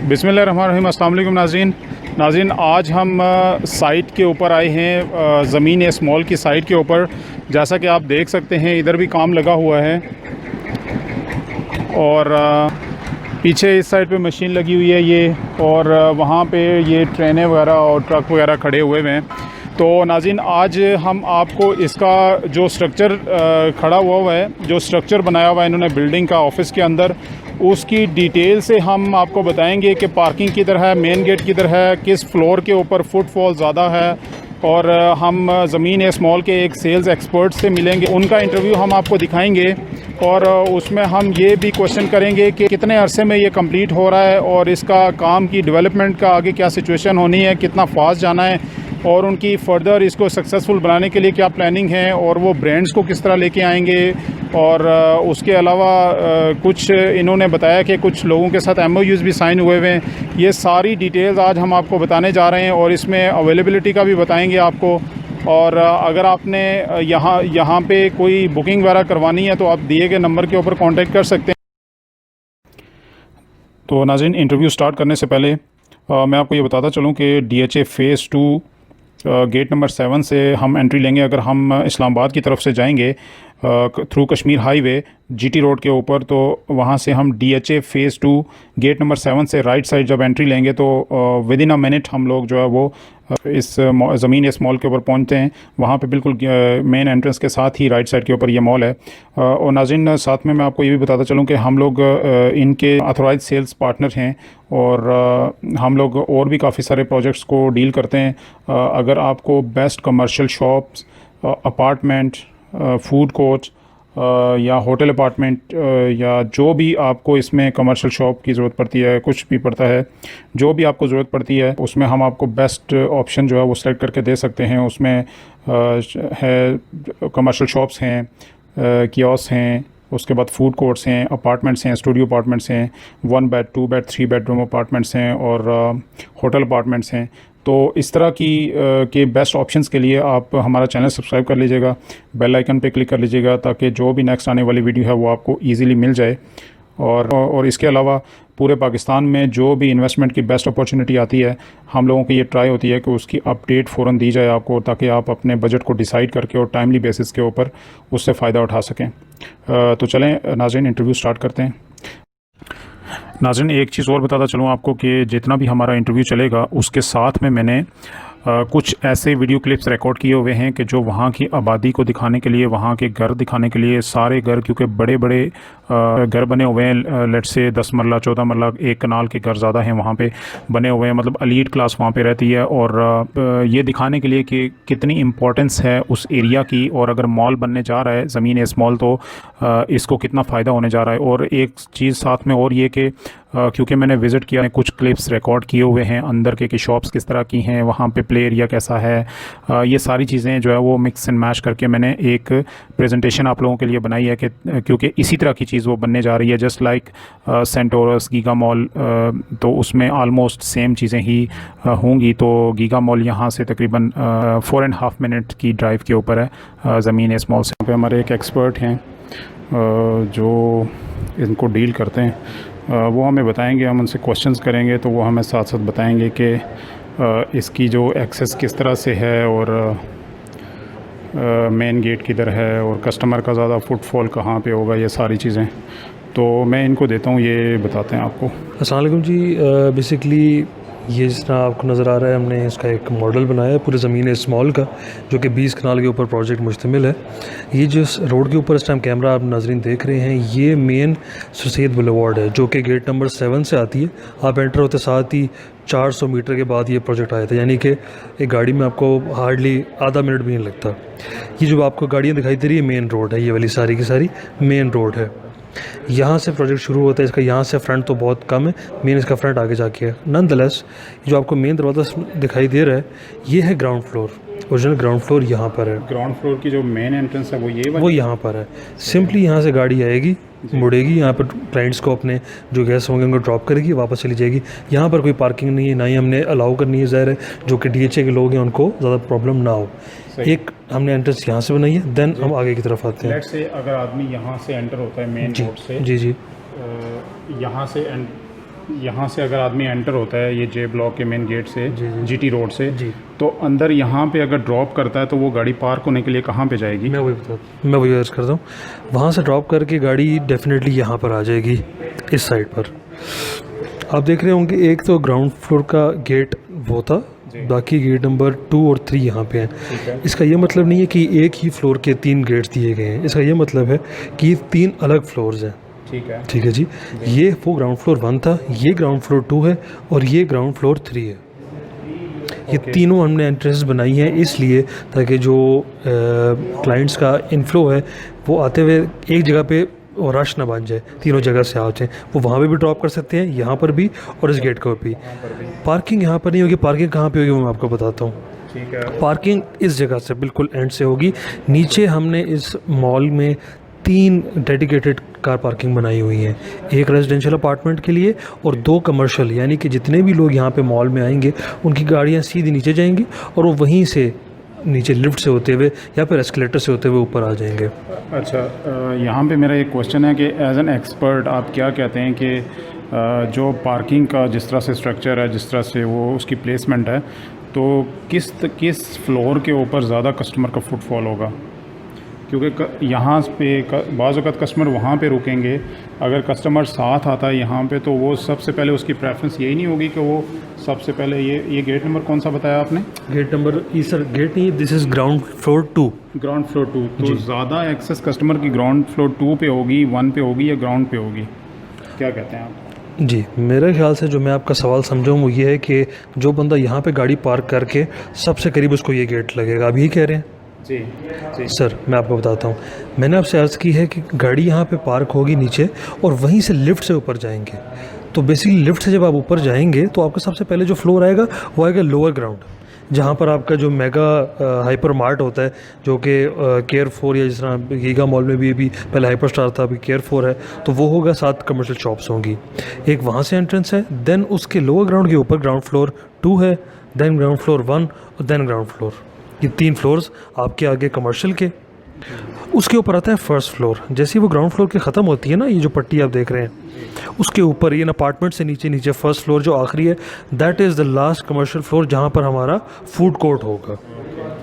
बिस्मिल्लाहिर्रहमानिर्रहीम। अस्सलाम वालेकुम नाज़रीन, आज हम साइट के ऊपर आए हैं, ज़मीन एस मॉल की साइट के ऊपर। जैसा कि आप देख सकते हैं इधर भी काम लगा हुआ है और पीछे इस साइड पे मशीन लगी हुई है ये, और वहाँ पे ये ट्रेनें वगैरह और ट्रक वगैरह खड़े हुए हैं। तो नाज़रीन, आज हम आपको इसका जो स्ट्रक्चर खड़ा हुआ है, जो स्ट्रक्चर बनाया हुआ है इन्होंने बिल्डिंग का ऑफिस के अंदर, उसकी डिटेल से हम आपको बताएंगे कि पार्किंग किधर है, मेन गेट किधर है, किस फ्लोर के ऊपर फुटफॉल ज़्यादा है। और हम ज़मीन एस मॉल के एक सेल्स एक्सपर्ट से मिलेंगे, उनका इंटरव्यू हम आपको दिखाएंगे और उसमें हम ये भी क्वेश्चन करेंगे कि कितने अरसे में ये कंप्लीट हो रहा है और इसका काम की डेवलपमेंट का आगे क्या सिचुएशन होनी है, कितना फास्ट जाना है और उनकी फ़र्दर इसको सक्सेसफुल बनाने के लिए क्या प्लानिंग है और वो ब्रांड्स को किस तरह लेके आएंगे। और उसके अलावा कुछ इन्होंने बताया कि कुछ लोगों के साथ MOUs भी साइन हुए हैं। ये सारी डिटेल्स आज हम आपको बताने जा रहे हैं और इसमें अवेलेबिलिटी का भी बताएंगे आपको। और अगर आपने यहाँ पे कोई बुकिंग वगैरह करवानी है तो आप दिए गए नंबर के ऊपर कांटेक्ट कर सकते हैं। तो नाज़रीन, इंटरव्यू स्टार्ट करने से पहले मैं आपको ये बताता चलूँ कि DHA फ़ेज़ 2 गेट नंबर 7 से हम एंट्री लेंगे। अगर हम इस्लामाबाद की तरफ से जाएंगे through Kashmir highway GT road के ऊपर, तो वहाँ से हम DHA फ़ेज़ 2 गेट नंबर 7 से राइट साइड जब एंट्री लेंगे तो विद इन अ मिनट हम लोग जो है वो इस ज़मीन इस मॉल के ऊपर पहुँचते हैं। वहाँ पे बिल्कुल मेन एंट्रेंस के साथ ही राइट साइड के ऊपर ये मॉल है। और नाज़रीन, साथ में मैं आपको ये भी बताता चलूँ कि हम लोग इनके ऑथराइज सेल्स पार्टनर हैं और हम लोग और भी काफ़ी सारे प्रोजेक्ट्स को डील करते हैं। अगर आपको best commercial shops, apartment, food court या होटल अपार्टमेंट या जो भी आपको इसमें कमर्शियल शॉप की ज़रूरत पड़ती है, कुछ भी पड़ता है, जो भी आपको ज़रूरत पड़ती है उसमें हम आपको बेस्ट ऑप्शन जो है वो सेलेक्ट करके दे सकते हैं। उसमें है कमर्शियल शॉप्स हैं, कियोस्क हैं, उसके बाद फूड कोर्ट्स हैं, अपार्टमेंट्स हैं, स्टूडियो अपार्टमेंट्स हैं, 1 बेड 2 बेड 3 बेडरूम अपार्टमेंट्स हैं और होटल अपार्टमेंट्स हैं। तो इस तरह की के बेस्ट ऑप्शंस के लिए आप हमारा चैनल सब्सक्राइब कर लीजिएगा, बेल आइकन पे क्लिक कर लीजिएगा ताकि जो भी नेक्स्ट आने वाली वीडियो है वो आपको इजीली मिल जाए। और इसके अलावा पूरे पाकिस्तान में जो भी इन्वेस्टमेंट की बेस्ट अपॉर्चुनिटी आती है, हम लोगों की ये ट्राई होती है कि उसकी अपडेट फ़ौरन दी जाए आपको, ताकि आप अपने बजट को डिसाइड करके और टाइमली बेसिस के ऊपर उससे फ़ायदा उठा सकें। तो चलें नाज़रीन, इंटरव्यू स्टार्ट करते हैं। नाज़रीन, एक चीज़ और बताता चलूँ आपको कि जितना भी हमारा इंटरव्यू चलेगा उसके साथ में मैंने कुछ ऐसे वीडियो क्लिप्स रिकॉर्ड किए हुए हैं कि जो वहाँ की आबादी को दिखाने के लिए, वहाँ के घर दिखाने के लिए, सारे घर, क्योंकि बड़े बड़े घर बने हुए हैं, लेट्स से 10 मरला 14 मरला, एक कनाल के घर ज़्यादा हैं वहाँ पे बने हुए हैं, मतलब एलीट क्लास वहाँ पे रहती है। और ये दिखाने के लिए कि कितनी इम्पोर्टेंस है उस एरिया की, और अगर मॉल बनने जा रहा है ज़मीन एस मॉल तो इसको कितना फ़ायदा होने जा रहा है। और एक चीज़ साथ में और ये कि क्योंकि मैंने विज़िट किया, कुछ क्लिप्स रिकॉर्ड किए हुए हैं अंदर के कि शॉप्स किस तरह की हैं, वहाँ पे प्ले एरिया कैसा है, ये सारी चीज़ें जो है वो मिक्स एंड मैच करके मैंने एक प्रेजेंटेशन आप लोगों के लिए बनाई है कि क्योंकि इसी तरह की चीज़ वो बनने जा रही है, just like Centaurus, giga mall, तो उसमें आलमोस्ट सेम चीज़ें ही होंगी। तो गीगा मॉल यहाँ से तकरीबन 4.5 मिनट की ड्राइव के ऊपर है ज़मीन इस मॉल से। यहाँ पे हमारे एक एक्सपर्ट हैं जो इनको डील करते हैं, वो हमें बताएंगे, हम उनसे क्वेश्चंस करेंगे तो वो हमें साथ साथ बताएंगे कि इसकी जो एक्सेस किस तरह से है और मेन गेट किधर है और कस्टमर का ज़्यादा फुटफॉल कहाँ पे होगा, ये सारी चीज़ें। तो मैं इनको देता हूँ, ये बताते हैं आपको। अस्सलाम वालेकुम जी। बेसिकली ये जिस तरह आपको नज़र आ रहा है, हमने इसका एक मॉडल बनाया है पूरे ज़मीन इस मॉल का, जो कि 20 कनाल के ऊपर प्रोजेक्ट मुश्तमिल है। ये जो रोड के ऊपर इस टाइम कैमरा आप नाजरीन देख रहे हैं, ये मेन सर सैयद बुलेवार्ड है, जो कि गेट नंबर 7 से आती है। आप एंटर होते साथ ही 400 मीटर के बाद ये प्रोजेक्ट आया था, यानी कि एक गाड़ी में आपको हार्डली आधा मिनट भी नहीं लगता। ये जो आपको गाड़ियाँ दिखाई दे रही है, मेन रोड है, ये वाली सारी की सारी मेन रोड है। यहाँ से प्रोजेक्ट शुरू होता है। इसका यहाँ से फ्रंट तो बहुत कम है, मेन इसका फ्रंट आगे जाके है। नॉनदलेस जो आपको मेन दरवाज़ा दिखाई दे रहा है, ये है ground floor. Original ground floor यहाँ पर है। ग्राउंड फ्लोर की जो मेन एंट्रेंस है वो यहाँ पर है। सिंपली यहाँ से गाड़ी आएगी, मुड़ेगी, यहाँ पर क्लाइंट्स को अपने जो गेस्ट होंगे उनको ड्रॉप करेगी, वापस चली जाएगी। यहाँ पर कोई पार्किंग नहीं है, ना ही हमने अलाउ करनी है, ज़ाहिर है जो कि DHA के लोग हैं उनको ज़्यादा प्रॉब्लम ना हो। एक हमने एंट्रेंस यहाँ से बनाई है, देन हम आगे की तरफ आते हैं। लेट्स से अगर आदमी यहाँ से एंटर होता है मेन रोड से, जी, यहाँ से यहाँ से अगर आदमी एंटर होता है ये जे ब्लॉक के मेन गेट से, जी, जी। जीटी रोड से, जी। तो अंदर यहाँ पे अगर ड्रॉप करता है तो वो गाड़ी पार्क होने के लिए कहाँ पे जाएगी? मैं वही अर्ज़ करता हूँ, वहाँ से ड्रॉप करके गाड़ी डेफिनेटली यहाँ पर आ जाएगी इस साइड पर। आप देख रहे होंगे एक तो ग्राउंड फ्लोर का गेट वो था, बाकी गेट नंबर 2 और 3 यहाँ पे हैं। इसका ये मतलब नहीं है कि एक ही फ्लोर के 3 गेट्स दिए गए हैं, इसका ये मतलब है कि 3 अलग फ्लोर्स हैं। ठीक है जी। ये वो ग्राउंड फ्लोर 1 था, ये ग्राउंड फ्लोर 2 है और ये ग्राउंड फ्लोर 3 है। ये तीनों हमने एंट्रेंस बनाई हैं इसलिए ताकि जो क्लाइंट्स का इनफ्लो है वो आते हुए एक जगह पे और रश ना बन जाए, तीनों जगह से आते हैं, वो वहाँ पे भी ड्रॉप कर सकते हैं, यहाँ पर भी और इस गेट को भी। पार्किंग यहाँ पर नहीं होगी, पार्किंग कहाँ पे होगी वो मैं आपको बताता हूँ। ठीक है। पार्किंग इस जगह से बिल्कुल एंड से होगी। नीचे हमने इस मॉल में 3 डेडिकेटेड कार पार्किंग बनाई हुई हैं, एक रेजिडेंशियल अपार्टमेंट के लिए और 2 कमर्शियल, यानी कि जितने भी लोग यहाँ पे मॉल में आएंगे उनकी गाड़ियाँ सीधी नीचे जाएंगी और वो वहीं से नीचे लिफ्ट से होते हुए या फिर एस्केलेटर से होते हुए ऊपर आ जाएंगे। अच्छा, यहाँ पे मेरा एक क्वेश्चन है कि एज एन एक्सपर्ट आप क्या कहते हैं कि जो पार्किंग का जिस तरह से स्ट्रक्चर है, जिस तरह से वो उसकी प्लेसमेंट है, तो किस फ्लोर के ऊपर ज़्यादा कस्टमर का फुटफॉल होगा? क्योंकि यहाँ पे बाज़ वक़्त कस्टमर वहाँ पे रुकेंगे, अगर कस्टमर साथ आता है यहाँ पे तो वो सबसे पहले उसकी प्रेफरेंस यही नहीं होगी कि वो सबसे पहले ये गेट नंबर कौन सा बताया आपने? गेट नंबर सर गेट नहीं, this is ground floor 2। Ground floor 2। तो ज़्यादा एक्सेस कस्टमर की ग्राउंड फ्लोर 2 पे होगी, 1 पे होगी या ग्राउंड पे होगी? क्या कहते हैं आप? जी, मेरे ख्याल से जो मैं आपका सवाल समझा हूँ वो ये है कि जो बंदा यहाँ पे गाड़ी पार्क करके सबसे करीब उसको ये गेट लगेगा, आप यही कह रहे हैं? जी सर मैं आपको बताता हूँ, मैंने आपसे अर्ज़ की है कि गाड़ी यहाँ पे पार्क होगी नीचे और वहीं से लिफ्ट से ऊपर जाएंगे। तो बेसिकली लिफ्ट से जब आप ऊपर जाएंगे तो आपका सबसे पहले जो फ्लोर आएगा वो आएगा लोअर ग्राउंड, जहाँ पर आपका जो मेगा हाइपर मार्ट होता है, जो कि केयर 4 या जिस तरह गीगा मॉल में भी अभी पहले हाइपर स्टार था, अभी केयर 4 है, तो वो होगा, 7 कमर्शियल शॉप्स होंगी। एक वहाँ से एंट्रेंस है, देन उसके लोअर ग्राउंड के ऊपर ग्राउंड फ्लोर 2 है, देन ग्राउंड फ्लोर 1 और देन ग्राउंड फ्लोर। ये 3 फ्लोर्स आपके आगे कमर्शियल के। उसके ऊपर आता है फर्स्ट फ्लोर। जैसे ही वो ग्राउंड फ्लोर की ख़त्म होती है ना, ये जो पट्टी आप देख रहे हैं, उसके ऊपर ये अपार्टमेंट से नीचे फर्स्ट फ्लोर जो आखिरी है, that is the last commercial floor, जहाँ पर हमारा फूड कोर्ट होगा।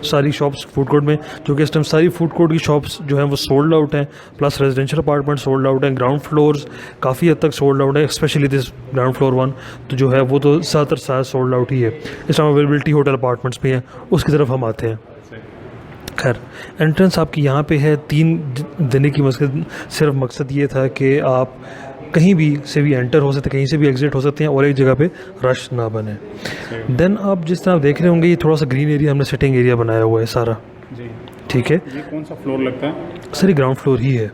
सारी शॉप्स फूड कोर्ट में, जो कि इस टाइम सारी फूड कोर्ट की शॉप्स जो हैं वो सोल्ड आउट हैं, plus residential apartment sold out हैं, ग्राउंड फ्लोर्स काफ़ी हद तक सोल्ड आउट है, स्पेशली दिस ग्राउंड फ्लोर 1 तो जो है वो तो ज़्यादातर सोल्ड आउट ही है। इस टाइम अवेलेबिलिटी होटल अपार्टमेंट्स भी हैं, उसकी तरफ हम आते हैं। खैर, एंट्रेंस आपकी यहाँ पे है। 3 देने की सिर्फ मकसद ये था कि आप कहीं भी से भी एंटर हो सकते, कहीं से भी एग्जिट हो सकते हैं और एक जगह पे रश ना बने। देन आप जिस तरह आप देख रहे होंगे, ये थोड़ा सा ग्रीन एरिया हमने सिटिंग एरिया बनाया हुआ है सारा। जी ठीक है। ये कौन सा फ्लोर लगता है? सर ये ग्राउंड फ्लोर ही है।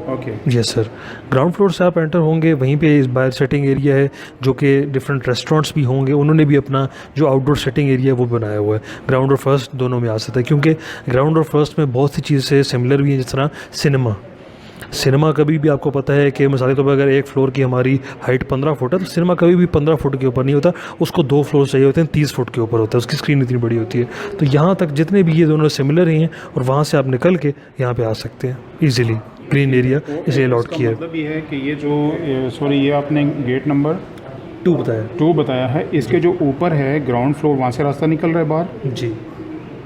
Okay. Yes sir, ground floor से आप एंटर होंगे, वहीं पे इस बाहर सेटिंग एरिया है, जो कि डिफरेंट रेस्टोरेंट्स भी होंगे, उन्होंने भी अपना जो आउटडोर सेटिंग एरिया है वो बनाया हुआ है। ग्राउंड और फर्स्ट दोनों में आ सकता है, क्योंकि ग्राउंड और फर्स्ट में बहुत सी चीज़ें सिमिलर भी हैं, जिस तरह सिनेमा कभी भी आपको पता है कि मिसाल के तौर पर अगर एक फ्लोर की हमारी हाइट 15 फुट है, तो सिनेमा कभी भी 15 फुट के ऊपर नहीं होता, उसको 2 फ्लोर चाहिए होते हैं, 30 फुट के ऊपर होता है, उसकी स्क्रीन इतनी बड़ी होती है। तो यहाँ तक जितने भी ये दोनों सिमिलर ही हैं और वहाँ से आप निकल के यहाँ पे आ सकते हैं ईजिली। ग्रीन एरिया इसलिए अलॉट किया है। मतलब ये है कि ये जो सॉरी ये आपने गेट नंबर 2 बताया है, इसके जो ऊपर है ग्राउंड फ्लोर, वहाँ से रास्ता निकल रहा है बाहर? जी।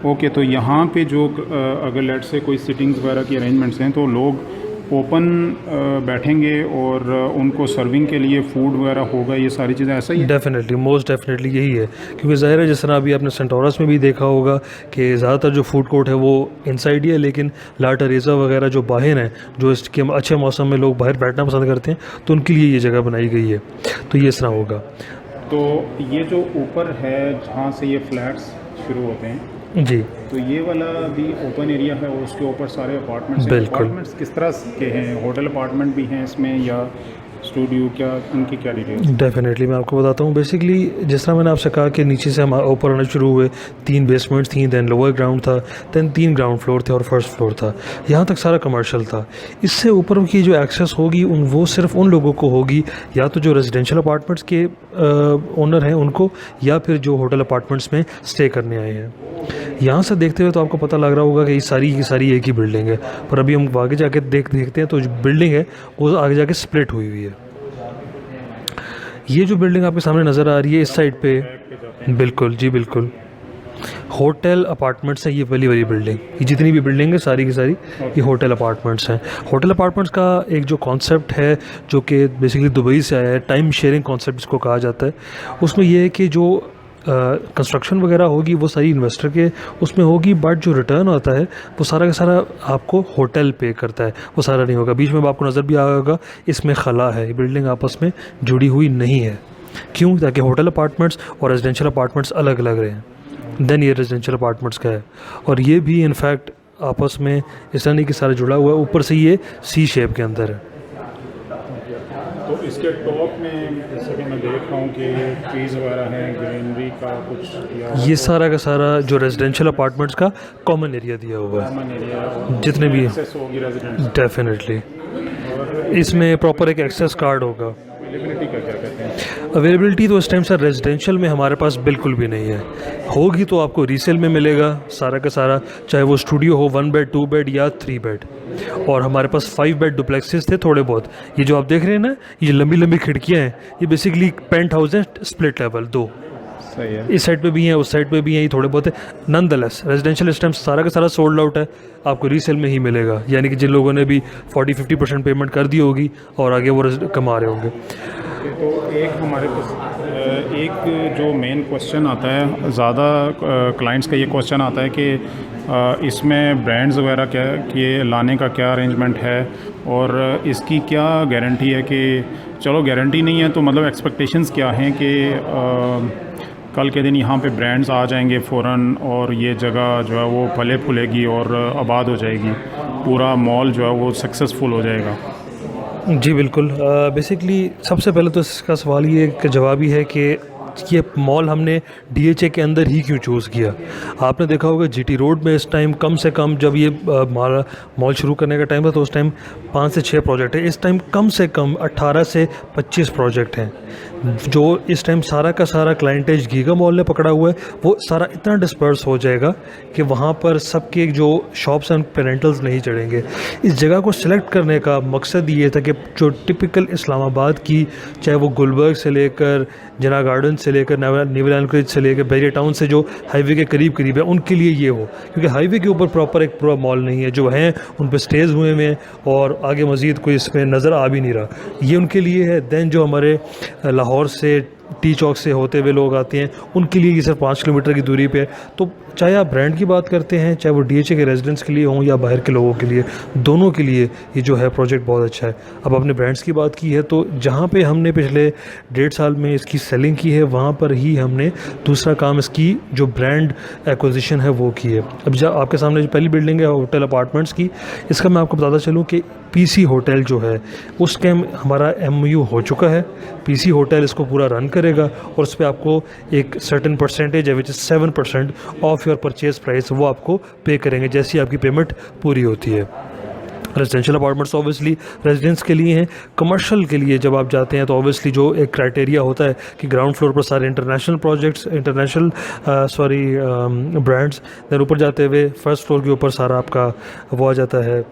ओके, तो यहाँ पे जो अगर लेट से कोई सिटिंग्स वगैरह की अरेंजमेंट्स हैं तो लोग ओपन बैठेंगे और उनको सर्विंग के लिए फूड वगैरह होगा, ये सारी चीज़ें ऐसा ही है? डेफिनेटली, मोस्ट डेफिनेटली यही है, क्योंकि ज़ाहिर है जिस तरह अभी आपने सेंटोरस में भी देखा होगा कि ज़्यादातर जो फूड कोर्ट है वो इनसाइड ही है, लेकिन ला टेरेसा वगैरह जो बाहर हैं, जो इसके अच्छे मौसम में लोग बाहर बैठना पसंद करते हैं, तो उनके लिए ये जगह बनाई गई है। तो ये इस तरह होगा। तो ये जो ऊपर है जहाँ से ये फ्लैट्स शुरू होते हैं जी, तो ये वाला भी ओपन एरिया है और उसके ऊपर सारे अपार्टमेंट्स हैं। बिल्कुल। अपार्टमेंट्स किस तरह के हैं? होटल अपार्टमेंट भी हैं इसमें या स्टूडियो, क्या उनकी क्या डिटेल्स? डेफिनेटली मैं आपको बताता हूँ। बेसिकली जिस तरह मैंने आपसे कहा कि नीचे से हम ऊपर आना शुरू हुए, 3 बेसमेंट्स थी, देन लोअर ग्राउंड था, देन 3 ग्राउंड फ्लोर थे और फर्स्ट फ्लोर था। यहाँ तक सारा कमर्शियल था। इससे ऊपर की जो एक्सेस होगी वो सिर्फ उन लोगों को होगी, या तो जो रेजिडेंशियल अपार्टमेंट्स के ओनर हैं उनको, या फिर जो होटल अपार्टमेंट्स में स्टे करने आए हैं। यहाँ से देखते हुए तो आपको पता लग रहा होगा कि ये सारी की सारी एक ही बिल्डिंग है, पर अभी हम आगे जाके देखते हैं तो जो बिल्डिंग है वो आगे जाके स्प्लिट हुई है। ये जो बिल्डिंग आपके सामने नज़र आ रही है इस साइड पे, बिल्कुल जी बिल्कुल, होटल अपार्टमेंट्स है ये वाली बिल्डिंग। ये जितनी भी बिल्डिंग है सारी की सारी ये होटल अपार्टमेंट्स हैं। होटल अपार्टमेंट्स का एक जो कॉन्सेप्ट है जो कि बेसिकली दुबई से आया है, टाइम शेयरिंग कॉन्सेप्ट इसको कहा जाता है। उसमें यह है कि जो कंस्ट्रक्शन वगैरह होगी वो सारी इन्वेस्टर के उसमें होगी, बट जो रिटर्न होता है वो सारा का सारा आपको होटल पे करता है, वो सारा नहीं होगा। बीच में आपको नज़र भी आया होगा इसमें खला है, ये बिल्डिंग आपस में जुड़ी हुई नहीं है। क्यों? ताकि होटल अपार्टमेंट्स और रेजिडेंशियल अपार्टमेंट्स अलग अलग रहें। देन ये रेजिडेंशियल अपार्टमेंट्स का है, और ये भी इनफैक्ट आपस में इस तरह नहीं कि सारा जुड़ा हुआ है, ऊपर से ये सी शेप के अंदर है। तो इसके टॉप में जैसे कि मैं देख रहा हूँ कि ट्रीज़ वगैरह हैं, ग्रीनरी का कुछ दिया हुआ ये सारा का सारा जो रेजिडेंशियल अपार्टमेंट्स का कॉमन एरिया दिया हुआ है, कॉमन एरिया जितने भी एक्सेस होगी रेजिडेंट्स। डेफिनेटली इसमें प्रॉपर एक एक्सेस कार्ड होगा। अवेलेबिलिटी का क्या कहते हैं? अवेलेबिलिटी तो इस टाइम सर रेजिडेंशियल में हमारे पास बिल्कुल भी नहीं है। होगी तो आपको रीसेल में मिलेगा सारा का सारा, चाहे वो स्टूडियो हो 1 बेड 2 बेड या 3 बेड। और हमारे पास 5 बेड डुप्लेक्सेस थे थोड़े बहुत। ये जो आप देख रहे हैं ना, ये लंबी लंबी खिड़कियाँ हैं, ये बेसिकली पेंट हाउस है, स्प्लिट लेवल 2। सही है। इस साइड पे भी हैं, उस साइड पे भी हैं, ये थोड़े बहुत है। नन द लेस रेजिडेंशियल इस टाइम सारा का सारा सोल्ड आउट है, आपको रीसेल में ही मिलेगा। यानी कि जिन लोगों ने भी 40-50% पेमेंट कर दी होगी और आगे वो कमा रहे होंगे। तो एक हमारे पास एक जो मेन क्वेश्चन आता है, ज़्यादा क्लाइंट्स का ये क्वेश्चन आता है कि इसमें ब्रांड्स वगैरह क्या के लाने का क्या अरेंजमेंट है, और इसकी क्या गारंटी है कि चलो गारंटी नहीं है तो मतलब एक्सपेक्टेशंस क्या हैं कि कल के दिन यहाँ पे ब्रांड्स आ जाएंगे फ़ौरन और ये जगह जो है वो फले फूलेगी और आबाद हो जाएगी, पूरा मॉल जो है वो सक्सेसफुल हो जाएगा। जी बिल्कुल। बेसिकली सबसे पहले तो इसका सवाल ये का जवाब ही है कि ये मॉल हमने DHA के अंदर ही क्यों चूज़ किया। आपने देखा होगा GT रोड में इस टाइम कम से कम, जब ये मॉल शुरू करने का टाइम था तो उस टाइम 5 से 6 प्रोजेक्ट है। इस टाइम कम से कम 18 से 25 प्रोजेक्ट हैं। जो इस टाइम सारा का सारा क्लाइंटेज गीगा मॉल ने पकड़ा हुआ है, वो सारा इतना डिस्पर्स हो जाएगा कि वहाँ पर सबके जो शॉप्स हैं उन पे रेंटल्स नहीं चढ़ेंगे। इस जगह को सिलेक्ट करने का मकसद ये था कि जो टिपिकल इस्लामाबाद की, चाहे वो गुलबर्ग से लेकर जना गार्डन से लेकर नेवल एनकरेज से लेकर बैरिया टाउन से जो हाईवे के करीब करीब है, उनके लिए ये हो, क्योंकि हाईवे के ऊपर प्रॉपर एक पूरा मॉल नहीं है। जो हैं उन पर स्टेज हुए हैं और आगे मज़ीद कोई इसमें नज़र आ भी नहीं रहा, ये उनके लिए है। दैन जो हमारे लाहौर से टी चौक से होते हुए लोग आते हैं, उनके लिए ये सिर्फ 5 किलोमीटर की दूरी पे है। तो चाहे आप ब्रांड की बात करते हैं, चाहे वो DHA के रेजिडेंट्स के लिए हों या बाहर के लोगों के लिए, दोनों के लिए ये जो है प्रोजेक्ट बहुत अच्छा है। अब आपने ब्रांड्स की बात की है, तो जहाँ पे हमने पिछले 1.5 साल में इसकी सेलिंग की है, वहाँ पर ही हमने दूसरा काम इसकी जो ब्रांड एक्विजिशन है वो की है। अब जब आपके सामने जो पहली बिल्डिंग है होटल अपार्टमेंट्स की, इसका मैं आपको बताता चलूँ कि PC होटल जो है उसके हमारा MOU हो चुका है। PC होटल इसको पूरा रन करेगा और उस पर आपको एक सर्टेन परसेंटेज है, which is 7% of your purchase price, वो आपको पे करेंगे जैसी आपकी पेमेंट पूरी होती है। रेजिडेंशियल अपार्टमेंट्स ऑब्वियसली रेजिडेंट्स के लिए हैं। कमर्शियल के लिए जब आप जाते हैं तो ऑब्वियसली जो एक क्राइटेरिया होता है कि ग्राउंड फ्लोर पर सारे इंटरनेशनल प्रोजेक्ट्स, ब्रांड्स, देन ऊपर जाते हुए फर्स्ट फ्लोर के ऊपर सारा आपका वो आ जाता है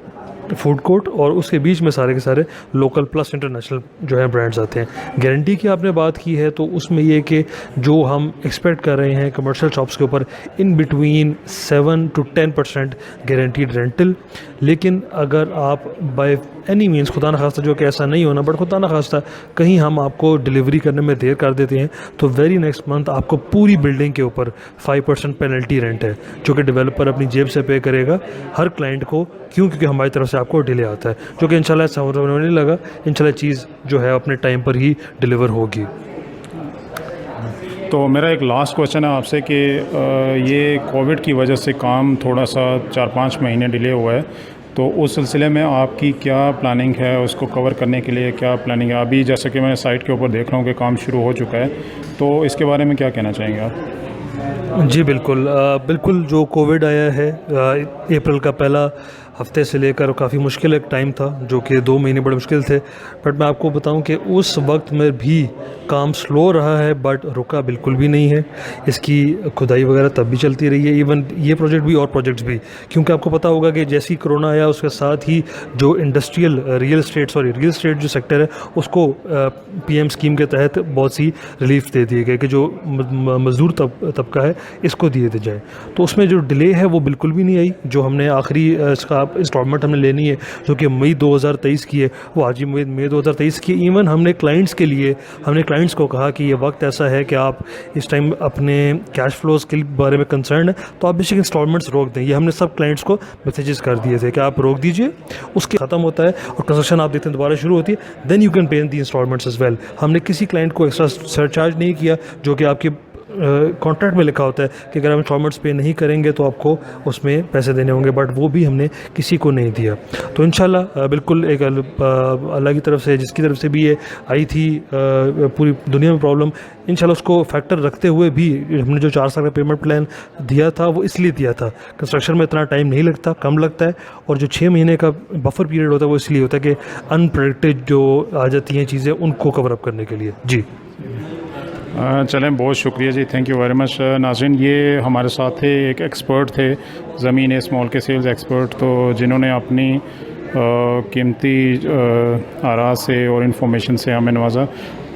फूड कोर्ट, और उसके बीच में सारे के सारे लोकल प्लस इंटरनेशनल जो है ब्रांड्स आते हैं। गारंटी की आपने बात की है, तो उसमें ये कि जो हम एक्सपेक्ट कर रहे हैं कमर्शियल शॉप्स के ऊपर in between 7 to 10% guaranteed rental. लेकिन अगर आप बाय एनी मीन्स, खुदा न खास्ता जो कि ऐसा नहीं होना, बट खुदा न खास्ता कहीं हम आपको डिलीवरी करने में देर कर देते हैं, तो वेरी नेक्स्ट मंथ आपको पूरी बिल्डिंग के ऊपर 5% पेनल्टी रेंट है, जो कि डेवलपर अपनी जेब से पे करेगा हर क्लाइंट को। क्यों? क्योंकि हमारी तरफ से आपको डिले आता है, जो कि इंशाल्लाह ऐसा होने लगा। इंशाल्लाह चीज़ जो है अपने टाइम पर ही डिलीवर होगी। तो मेरा एक लास्ट क्वेश्चन है आपसे कि ये कोविड की वजह से काम थोड़ा सा 4-5 महीने डिले हुआ है, तो उस सिलसिले में आपकी क्या प्लानिंग है, उसको कवर करने के लिए क्या प्लानिंग है? अभी जैसे कि मैं साइट के ऊपर देख रहा हूँ कि काम शुरू हो चुका है, तो इसके बारे में क्या कहना चाहेंगे आप? जी बिल्कुल। बिल्कुल जो कोविड आया है, अप्रैल का पहला हफ्ते से लेकर काफ़ी मुश्किल एक टाइम था, जो कि 2 महीने बड़े मुश्किल थे। बट मैं आपको बताऊं कि उस वक्त में भी काम स्लो रहा है, बट रुका बिल्कुल भी नहीं है। इसकी खुदाई वगैरह तब भी चलती रही है, इवन ये प्रोजेक्ट भी और प्रोजेक्ट्स भी, क्योंकि आपको पता होगा कि जैसे ही कोरोना आया उसके साथ ही जो इंडस्ट्रियल रियल एस्टेट जो सेक्टर है उसको पीएम स्कीम के तहत बहुत सी रिलीफ दे दिए गए कि जो मज़दूर तबका है इसको दिए दे जाए। तो उसमें जो डिले है वो बिल्कुल भी नहीं आई। जो हमने आखिरी इसका इंस्टॉलमेंट हमने लेनी है जो कि मई 2023 की है, वो आज ही मई 2023 की। इवन हमने क्लाइंट्स को कहा कि ये वक्त ऐसा है कि आप इस टाइम अपने कैश फ्लोज के बारे में कंसर्न है तो आप बेशक इंस्टॉलमेंट्स रोक दें। ये हमने सब क्लाइंट्स को मैसेजेस कर दिए थे कि आप रोक दीजिए, उसके ख़त्म होता है और कंस्ट्रक्शन आप देखते हैं दोबारा शुरू होती है, then you can pay the installments as well. हमने किसी क्लाइंट को एक्स्ट्रा सरचार्ज नहीं किया, जो कि आपके कॉन्ट्रैक्ट में लिखा होता है कि अगर हम इंस्टॉलमेंट्स पे नहीं करेंगे तो आपको उसमें पैसे देने होंगे, बट वो भी हमने किसी को नहीं दिया। तो इंशाल्लाह बिल्कुल एक अल्लाह की तरफ से, जिसकी तरफ से भी ये आई थी पूरी दुनिया में प्रॉब्लम, इंशाल्लाह उसको फैक्टर रखते हुए भी हमने जो 4 साल का पेमेंट प्लान दिया था वो इसलिए दिया था। कंस्ट्रक्शन में इतना टाइम नहीं लगता, कम लगता है, और जो 6 महीने का बफर पीरियड होता है वो इसलिए होता है कि अनप्रेडिक्टेड जो आ जाती हैं चीज़ें उनको कवर अप करने के लिए। जी चलें, बहुत शुक्रिया जी, थैंक यू वेरी मच। नाज़रीन, ये हमारे साथ थे एक एक्सपर्ट थे, ज़मीन स्मॉल के सेल्स एक्सपर्ट, तो जिन्होंने अपनी कीमती आरा से और इन्फॉर्मेशन से हमें नवाजा।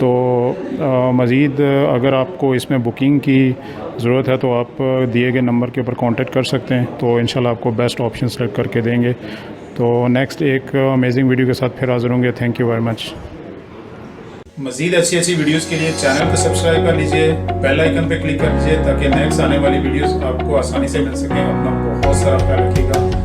तो मज़ीद अगर आपको इसमें बुकिंग की ज़रूरत है तो आप दिए गए नंबर के ऊपर कांटेक्ट कर सकते हैं, तो इंशाल्लाह आपको बेस्ट ऑप्शन सेलेक्ट करके देंगे। तो नेक्स्ट एक अमेजिंग वीडियो के साथ फिर हाज़िर होंगे। Thank you very much. मज़ीद अच्छी वीडियोस के लिए चैनल को सब्सक्राइब कर लीजिए, बेल आइकन पे क्लिक कर लीजिए ताकि नेक्स्ट आने वाली वीडियोस आपको आसानी से मिल सकें। अपना बहुत सारा ख्याल रखिएगा।